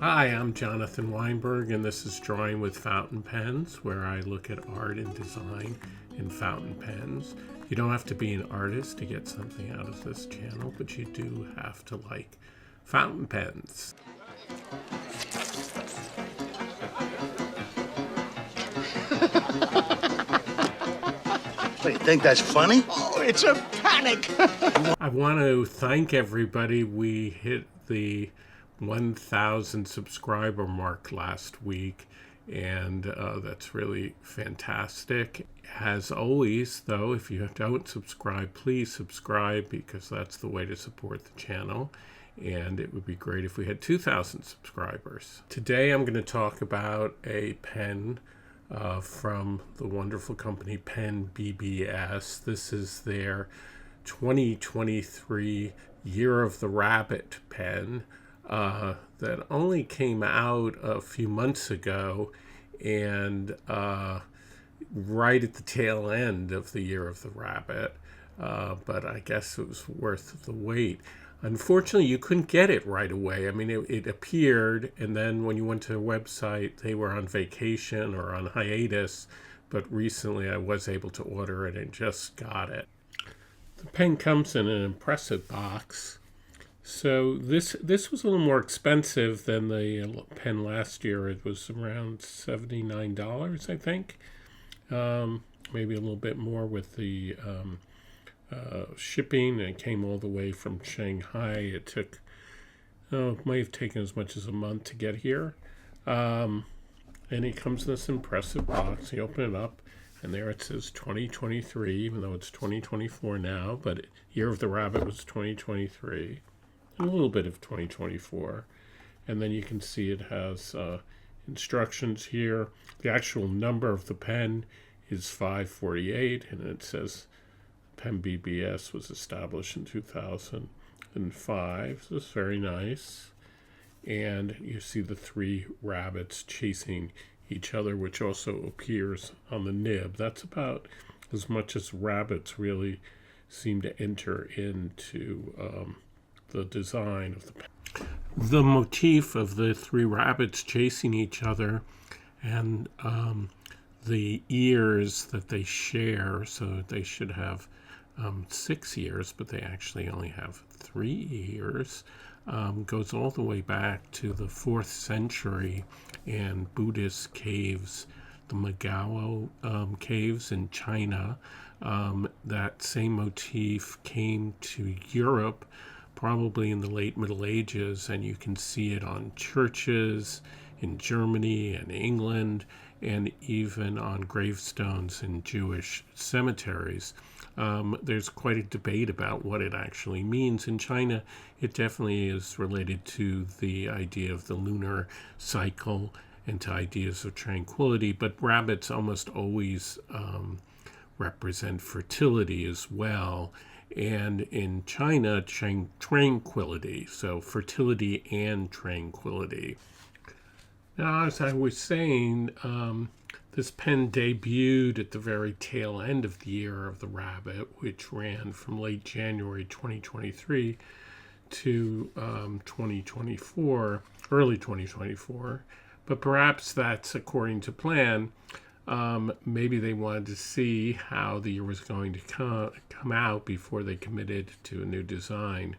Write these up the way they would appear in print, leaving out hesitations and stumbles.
Hi, I'm Jonathan Weinberg, and this is Drawing with Fountain Pens, where I look at art and design in fountain pens. You don't have to be an artist to get something out of this channel, but you do have to like fountain pens. What, you think that's funny? Oh, it's a panic! I want to thank everybody. We hit the 1,000 subscriber mark last week, and that's really fantastic. As always, though, if you don't subscribe, please subscribe, because that's the way to support the channel, and it would be great if we had 2,000 subscribers. Today I'm going to talk about a pen from the wonderful company PenBBS. This is their 2023 Year of the Rabbit pen that only came out a few months ago, and right at the tail end of the Year of the Rabbit, but I guess it was worth the wait. Unfortunately, you couldn't get it right away. I mean, it appeared, and then when you went to their website, they were on vacation or on hiatus, but recently I was able to order it and just got it. The pen comes in an impressive box. So this was a little more expensive than the pen last year. It was around $79, I think. Maybe a little bit more with the shipping. It came all the way from Shanghai. It took, it might have taken as much as a month to get here. And it comes in this impressive box. You open it up, and there it says 2023, even though it's 2024 now, but Year of the Rabbit was 2023. And a little bit of 2024. And then you can see it has instructions here. The actual number of the pen is 548, and it says PenBBS was established in 2005. So it's very nice. And you see the three rabbits chasing each other, which also appears on the nib. That's about as much as rabbits really seem to enter into the design of the pen. The motif of the three rabbits chasing each other, and the ears that they share, so they should have 6 ears, but they actually only have 3 ears, goes all the way back to the 4th century in Buddhist caves, the Megao caves in China. That same motif came to Europe probably in the late Middle Ages, and you can see it on churches in Germany and England, and even on gravestones in Jewish cemeteries. There's quite a debate about what it actually means. In China, it definitely is related to the idea of the lunar cycle and to ideas of tranquility, but rabbits almost always represent fertility as well. And in China, tranquility, so fertility and tranquility. Now, as I was saying, this pen debuted at the very tail end of the Year of the Rabbit, which ran from late January 2023 to 2024, early 2024. But perhaps that's according to plan. Maybe they wanted to see how the year was going to come out before they committed to a new design.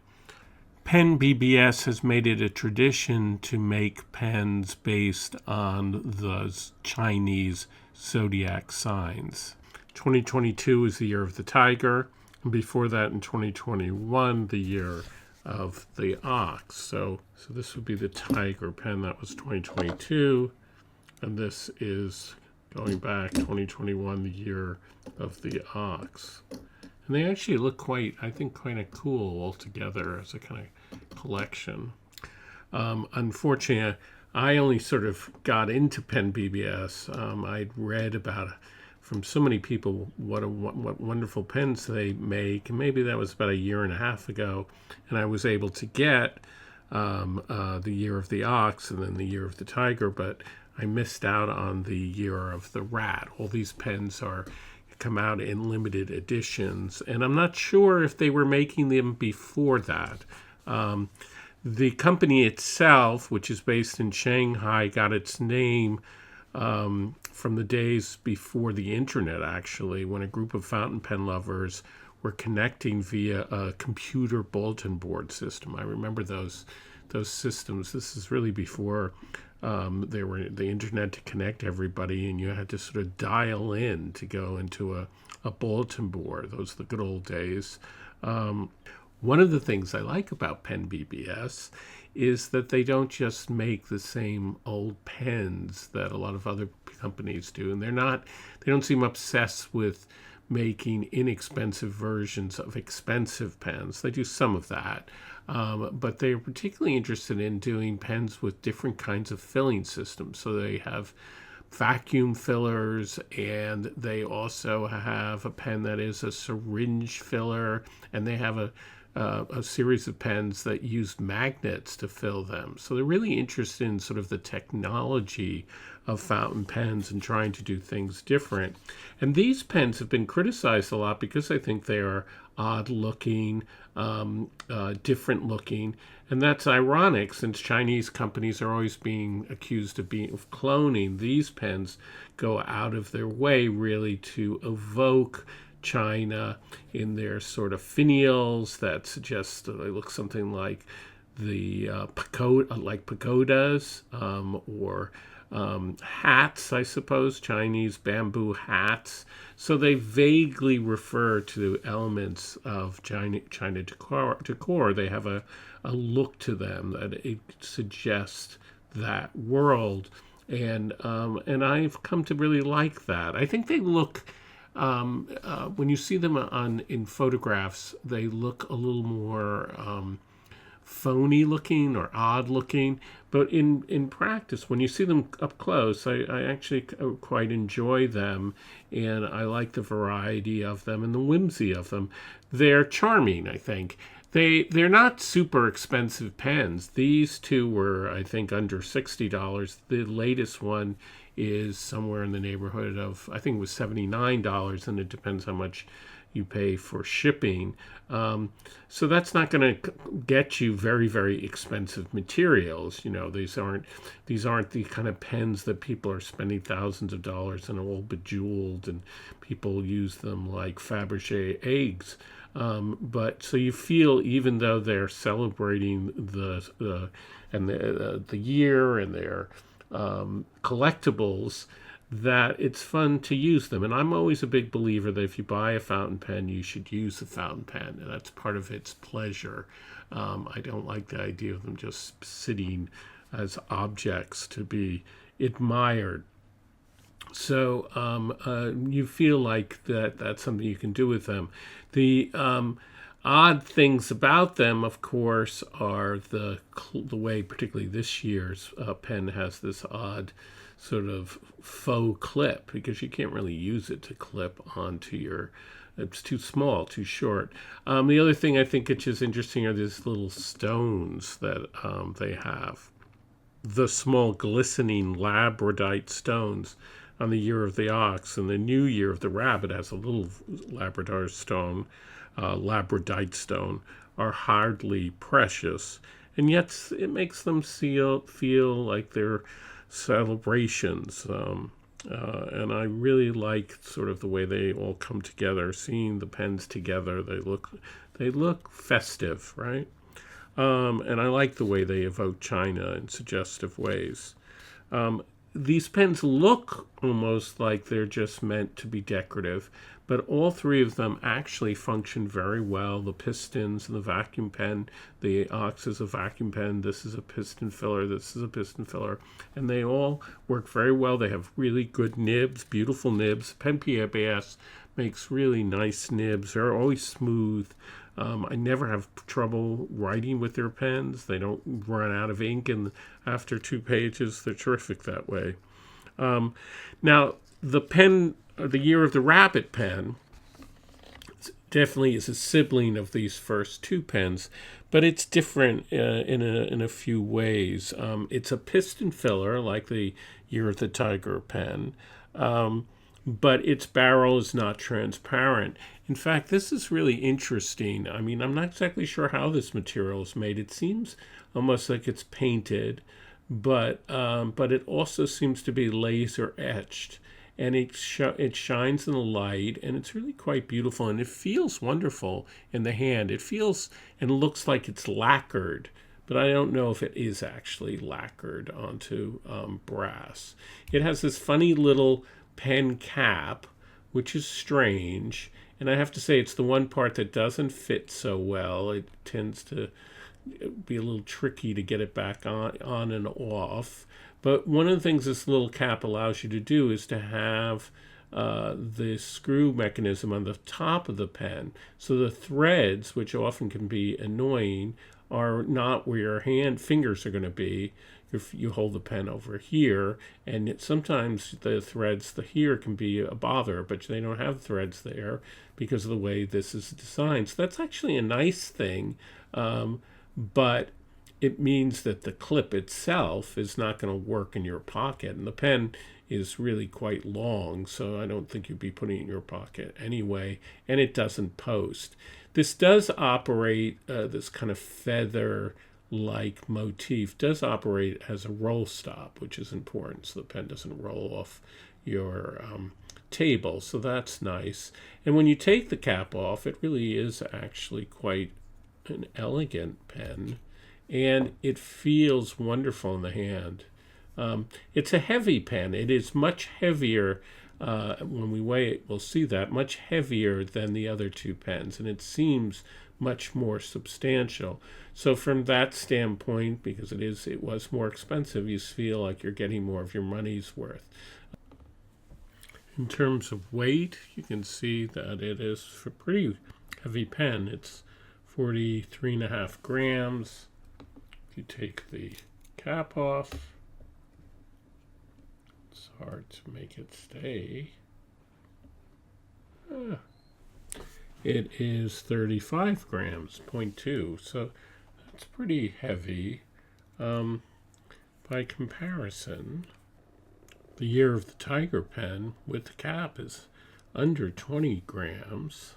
PenBBS has made it a tradition to make pens based on the Chinese zodiac signs. 2022 was the Year of the Tiger, and before that in 2021, the Year of the Ox. So this would be the Tiger pen. That was 2022, and this is going back 2021, the Year of the Ox. And they actually look quite kind of cool all together as a kind of collection. Unfortunately, I only sort of got into PenBBS. I'd read about from so many people what wonderful pens they make, and maybe that was about a year and a half ago, and I was able to get the Year of the Ox and then the Year of the Tiger, but I missed out on the Year of the Rat. All these pens come out in limited editions, and I'm not sure if they were making them before that. The company itself, which is based in Shanghai, got its name from the days before the internet, actually, when a group of fountain pen lovers were connecting via a computer bulletin board system. I remember those systems. This is really before there were the internet to connect everybody, and you had to sort of dial in to go into a bulletin board. Those are the good old days. One of the things I like about PenBBS is that they don't just make the same old pens that a lot of other companies do, and they don't seem obsessed with making inexpensive versions of expensive pens. They do some of that, but they're particularly interested in doing pens with different kinds of filling systems. So they have vacuum fillers, and they also have a pen that is a syringe filler, and they have a series of pens that use magnets to fill them. So they're really interested in sort of the technology of fountain pens and trying to do things different. And these pens have been criticized a lot because I think they are odd looking, different looking. And that's ironic, since Chinese companies are always being accused of cloning. These pens go out of their way really to evoke China in their sort of finials that suggest they look something like the pagodas, or hats, I suppose, Chinese bamboo hats. So they vaguely refer to elements of China decor. They have a look to them that it suggests that world, and I've come to really like that. I think they look. When you see them in photographs, they look a little more phony looking or odd looking. But in practice, when you see them up close, I actually quite enjoy them, and I like the variety of them and the whimsy of them. They're charming, I think. They're not super expensive pens. These two were, I think, under $60. The latest one is somewhere in the neighborhood of, I think it was $79, and it depends how much you pay for shipping. So that's not going to get you very, very expensive materials. You know, these aren't the kind of pens that people are spending thousands of dollars and are all bejeweled, and people use them like Fabergé eggs. But so you feel, even though they're celebrating the year and their collectibles, that it's fun to use them. And I'm always a big believer that if you buy a fountain pen, you should use the fountain pen, and that's part of its pleasure. I don't like the idea of them just sitting as objects to be admired. So you feel like that's something you can do with them. The odd things about them, of course, are the way, particularly this year's pen has this odd sort of faux clip, because you can't really use it to clip onto your, it's too small, too short. The other thing I think which is interesting are these little stones that they have. The small glistening labradorite stones on the year of the ox, and the new year of the rabbit has a little labrador stone, labradorite stone, are hardly precious, and yet it makes them feel like they're celebrations. And I really like sort of the way they all come together. Seeing the pens together, they look festive, right? And I like the way they evoke China in suggestive ways. These pens look almost like they're just meant to be decorative, but all three of them actually function very well. The pistons and the vacuum pen, the ox is a vacuum pen, this is a piston filler, this is a piston filler, and they all work very well. They have really good nibs, beautiful nibs. PenBBS makes really nice nibs. They're always smooth. I never have trouble writing with their pens. They don't run out of ink, and after 2 pages, they're terrific that way. Now, the pen, the Year of the Rabbit pen, definitely is a sibling of these first 2 pens, but it's different in a few ways. It's a piston filler, like the Year of the Tiger pen, but its barrel is not transparent. In fact, this is really interesting. I mean, I'm not exactly sure how this material is made. It seems almost like it's painted, but it also seems to be laser etched, and it shines in the light, and it's really quite beautiful, and it feels wonderful in the hand. It feels and looks like it's lacquered, but I don't know if it is actually lacquered onto brass. It has this funny little pen cap, which is strange, and I have to say it's the one part that doesn't fit so well. It tends to be a little tricky to get it back on and off. But one of the things this little cap allows you to do is to have the screw mechanism on the top of the pen. So the threads, which often can be annoying, are not where your fingers are going to be. If you hold the pen over here, and sometimes the threads here can be a bother, but they don't have threads there because of the way this is designed. So that's actually a nice thing, but it means that the clip itself is not going to work in your pocket, and the pen is really quite long, so I don't think you'd be putting it in your pocket anyway, and it doesn't post. This does operate, this kind of feather-like motif does operate as a roll stop, which is important, so the pen doesn't roll off your table, so that's nice. And when you take the cap off, it really is actually quite an elegant pen, and it feels wonderful in the hand. It's a heavy pen. It is much heavier. When we weigh it, we'll see that much heavier than the other two pens, and it seems much more substantial. So from that standpoint, because it was more expensive, you feel like you're getting more of your money's worth. In terms of weight, you can see that it is a pretty heavy pen. It's 43.5 grams. If you take the cap off, it's hard to make it stay. It is 35 grams, 0.2, so that's pretty heavy. By comparison, the Year of the Tiger pen with the cap is under 20 grams.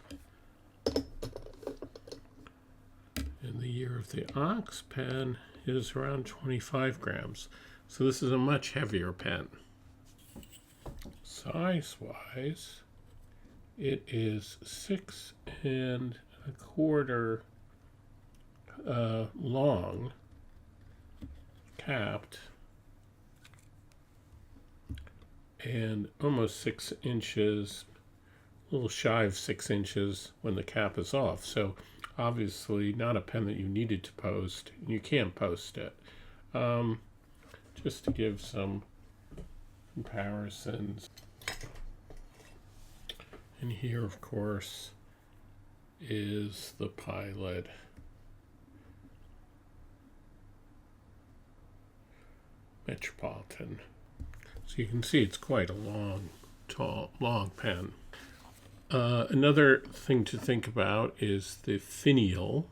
And the Year of the Ox pen is around 25 grams. So this is a much heavier pen. Size-wise, it is 6 1/4 long, capped, and almost 6 inches, a little shy of 6 inches when the cap is off. So obviously not a pen that you needed to post, and you can't post it. Just to give some comparisons. And here, of course, is the Pilot. Metropolitan. So you can see it's quite a long pen. Another thing to think about is the finial,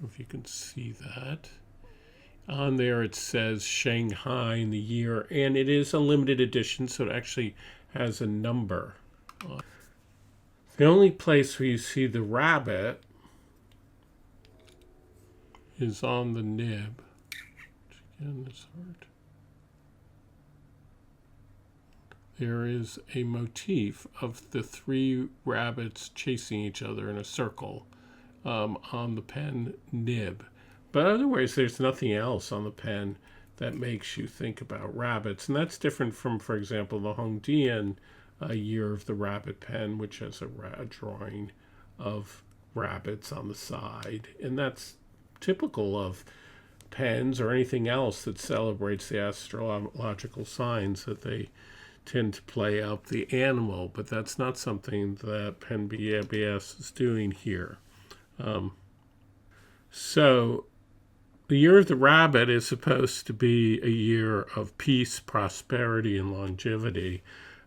if you can see that. On there it says Shanghai in the year, and it is a limited edition, so it actually has a number. The only place where you see the rabbit is on the nib, which again is hard. There is a motif of the 3 rabbits chasing each other in a circle on the pen nib. But otherwise, there's nothing else on the pen that makes you think about rabbits. And that's different from, for example, the Hongdian Year of the Rabbit pen, which has a drawing of rabbits on the side. And that's typical of pens or anything else that celebrates the astrological signs, that they tend to play up the animal. But that's not something that PenBBS is doing here. So the Year of the Rabbit is supposed to be a year of peace, prosperity, and longevity.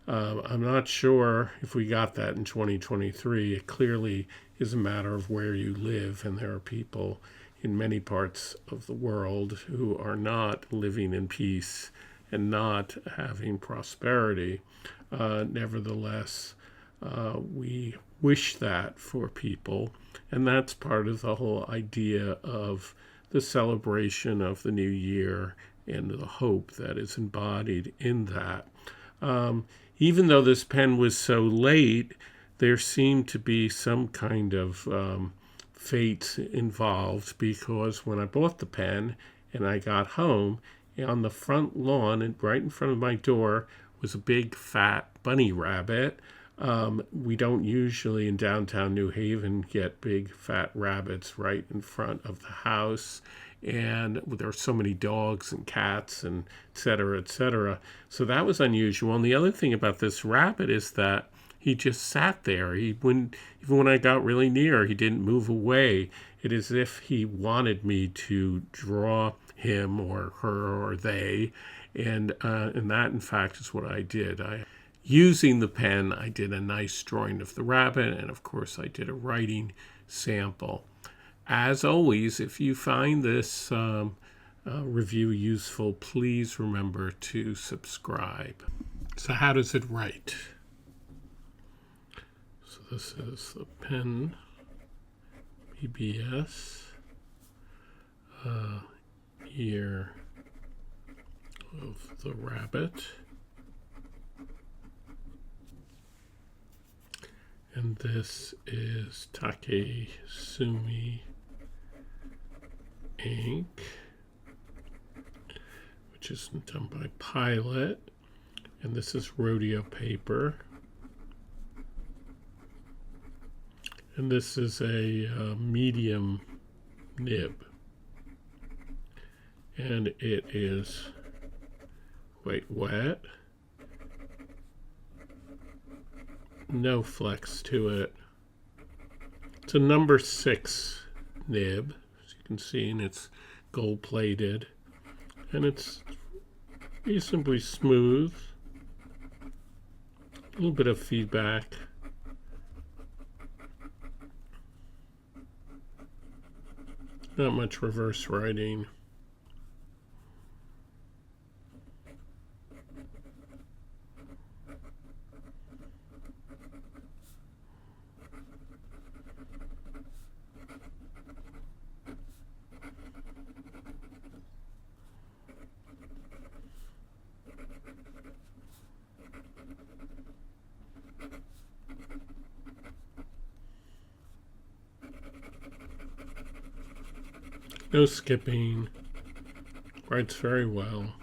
I'm not sure if we got that in 2023. It clearly is a matter of where you live, and there are people in many parts of the world who are not living in peace and not having prosperity. Nevertheless, we wish that for people, and that's part of the whole idea of the celebration of the new year and the hope that is embodied in that. Even though this pen was so late, there seemed to be some kind of fate involved, because when I bought the pen and I got home, on the front lawn and right in front of my door was a big fat bunny rabbit. We don't usually in downtown New Haven get big fat rabbits right in front of the house, and there are so many dogs and cats and et cetera, et cetera. So that was unusual. And the other thing about this rabbit is that he just sat there. Even when I got really near, he didn't move away. It is as if he wanted me to draw him or her or they, and that in fact is what I did. Using the pen, I did a nice drawing of the rabbit, and of course I did a writing sample. As always, if you find this review useful, please remember to subscribe. So how does it write? So this is the PenBBS year of the rabbit. And this is Takesumi ink, which is done by Pilot. And this is rodeo paper. And this is a medium nib. And it is, wet. No flex to it. It's a number 6 nib, as you can see, and it's gold plated. And it's reasonably smooth. A little bit of feedback. Not much reverse writing. No skipping. Writes very well.